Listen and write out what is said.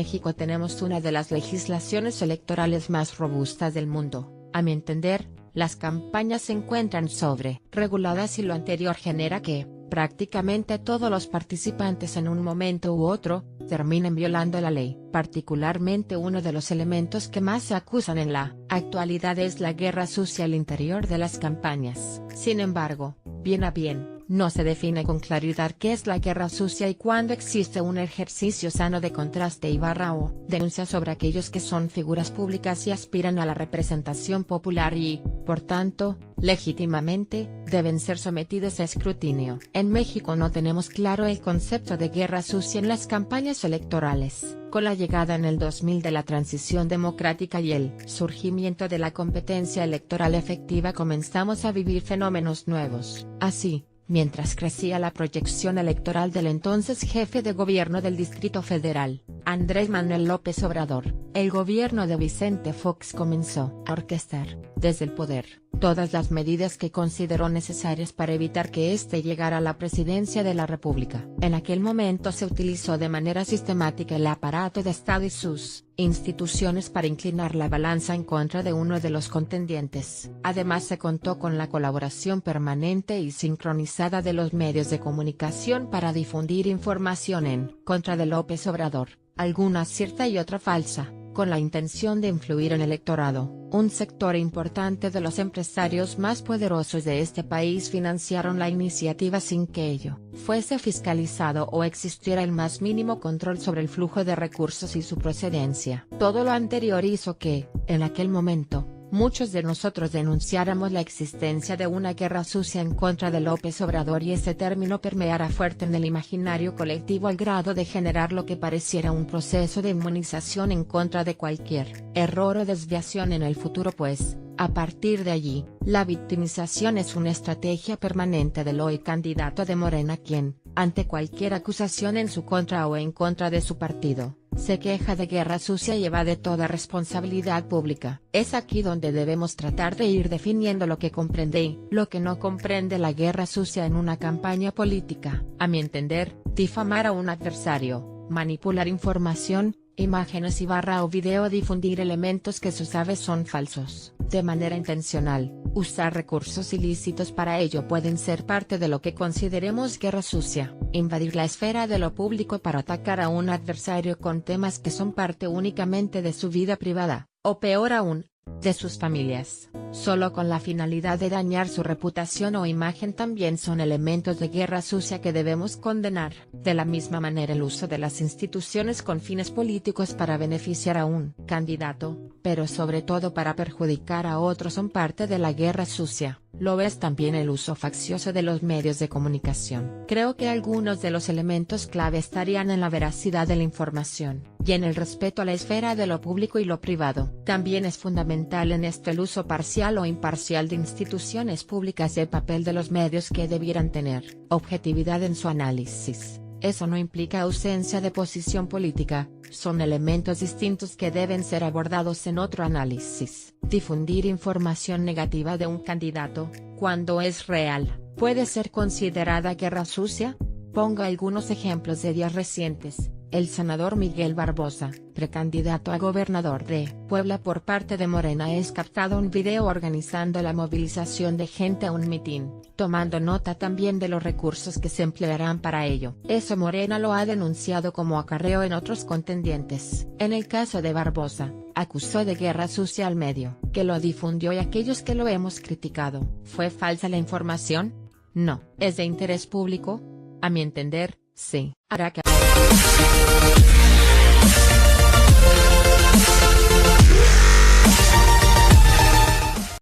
México tenemos una de las legislaciones electorales más robustas del mundo. A mi entender, las campañas se encuentran sobre-reguladas y lo anterior genera que, prácticamente todos los participantes en un momento u otro, terminen violando la ley. Particularmente uno de los elementos que más se acusan en la actualidad es la guerra sucia al interior de las campañas. Sin embargo, bien a bien, no se define con claridad qué es la guerra sucia y cuándo existe un ejercicio sano de contraste o denuncia sobre aquellos que son figuras públicas y aspiran a la representación popular y, por tanto, legítimamente, deben ser sometidos a escrutinio. En México no tenemos claro el concepto de guerra sucia en las campañas electorales. Con la llegada en el 2000 de la transición democrática y el surgimiento de la competencia electoral efectiva comenzamos a vivir fenómenos nuevos. Así, mientras crecía la proyección electoral del entonces jefe de gobierno del Distrito Federal, Andrés Manuel López Obrador, el gobierno de Vicente Fox comenzó a orquestar, desde el poder, todas las medidas que consideró necesarias para evitar que éste llegara a la presidencia de la República. En aquel momento se utilizó de manera sistemática el aparato de Estado y sus instituciones para inclinar la balanza en contra de uno de los contendientes. Además se contó con la colaboración permanente y sincronizada de los medios de comunicación para difundir información en contra de López Obrador, alguna cierta y otra falsa, con la intención de influir en el electorado. Un sector importante de los empresarios más poderosos de este país financiaron la iniciativa sin que ello fuese fiscalizado o existiera el más mínimo control sobre el flujo de recursos y su procedencia. Todo lo anterior hizo que, en aquel momento, muchos de nosotros denunciáramos la existencia de una guerra sucia en contra de López Obrador y ese término permeara fuerte en el imaginario colectivo al grado de generar lo que pareciera un proceso de inmunización en contra de cualquier error o desviación en el futuro, pues, a partir de allí, la victimización es una estrategia permanente del hoy candidato de Morena quien, ante cualquier acusación en su contra o en contra de su partido, se queja de guerra sucia y evade toda responsabilidad pública. Es aquí donde debemos tratar de ir definiendo lo que comprende y lo que no comprende la guerra sucia en una campaña política. A mi entender, difamar a un adversario, manipular información, imágenes o video, difundir elementos que se sabe son falsos, de manera intencional, usar recursos ilícitos para ello pueden ser parte de lo que consideremos guerra sucia. Invadir la esfera de lo público para atacar a un adversario con temas que son parte únicamente de su vida privada, o peor aún, de sus familias, solo con la finalidad de dañar su reputación o imagen también son elementos de guerra sucia que debemos condenar. De la misma manera el uso de las instituciones con fines políticos para beneficiar a un candidato, pero sobre todo para perjudicar a otros son parte de la guerra sucia. Lo es también el uso faccioso de los medios de comunicación. Creo que algunos de los elementos clave estarían en la veracidad de la información, y en el respeto a la esfera de lo público y lo privado. También es fundamental en esto el uso parcial o imparcial de instituciones públicas y el papel de los medios que debieran tener objetividad en su análisis. Eso no implica ausencia de posición política, son elementos distintos que deben ser abordados en otro análisis. Difundir información negativa de un candidato, cuando es real, ¿puede ser considerada guerra sucia? Pongo algunos ejemplos de días recientes. El senador Miguel Barbosa, precandidato a gobernador de Puebla por parte de Morena, es captado un video organizando la movilización de gente a un mitin, tomando nota también de los recursos que se emplearán para ello. Eso Morena lo ha denunciado como acarreo en otros contendientes. En el caso de Barbosa, acusó de guerra sucia al medio, que lo difundió y aquellos que lo hemos criticado. ¿Fue falsa la información? No. ¿Es de interés público? A mi entender, sí. Hará que